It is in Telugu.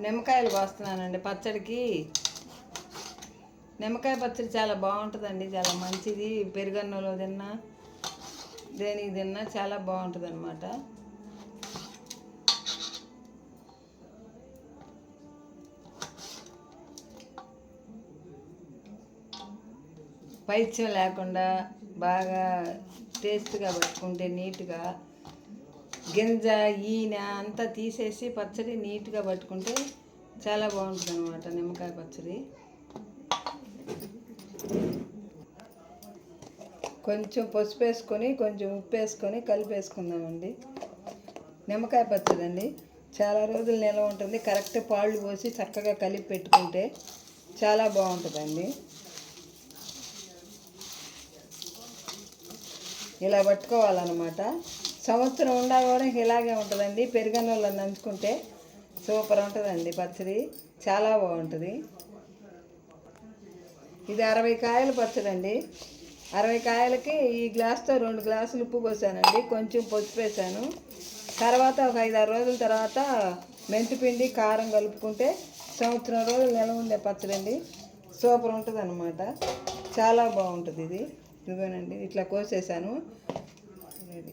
నిమ్మకాయలు కోస్తున్నానండి పచ్చడికి. నిమ్మకాయ పచ్చడి చాలా బాగుంటుందండి, చాలా మంచిది. పెరుగన్నంలో తిన్నా దేనికి తిన్నా చాలా బాగుంటుంది అన్నమాట. పైత్యం లేకుండా బాగా టేస్ట్గా పట్టుకుంటే నీట్గా గింజ ఈయన అంతా తీసేసి పచ్చడి నీట్గా పట్టుకుంటే చాలా బాగుంటుంది అన్నమాట నిమ్మకాయ పచ్చడి. కొంచెం పసుపు వేసుకొని కొంచెం ఉప్పు వేసుకొని కలిపేసుకుందామండి. నిమ్మకాయ పచ్చడి అండి చాలా రోజులు నిల్వ ఉంటుంది. కరెక్ట్ పాళ్ళు పోసి చక్కగా కలిపి పెట్టుకుంటే చాలా బాగుంటుందండి. ఇలా పట్టుకోవాలన్నమాట. సంవత్సరం ఉండా కూడా ఇలాగే ఉంటుందండి. పెరుగన్నంలో నంచుకుంటే సూపర్ ఉంటుందండి పచ్చడి, చాలా బాగుంటుంది. ఇది 60 కాయల పచ్చడి అండి. 60 కాయలకి ఈ గ్లాస్తో 2 గ్లాసులు ఉప్పు పోసానండి, కొంచెం పసుపు వేసాను. తర్వాత ఒక 5-6 రోజుల తర్వాత మెంతిపిండి కారం కలుపుకుంటే సంవత్సరం రోజులు నిల్వ ఉండే పచ్చడి అండి. సూపర్ ఉంటుంది అన్నమాట, చాలా బాగుంటుంది ఇది. ఇదిగోనండి ఇట్లా కోసేసాను. రెడీ.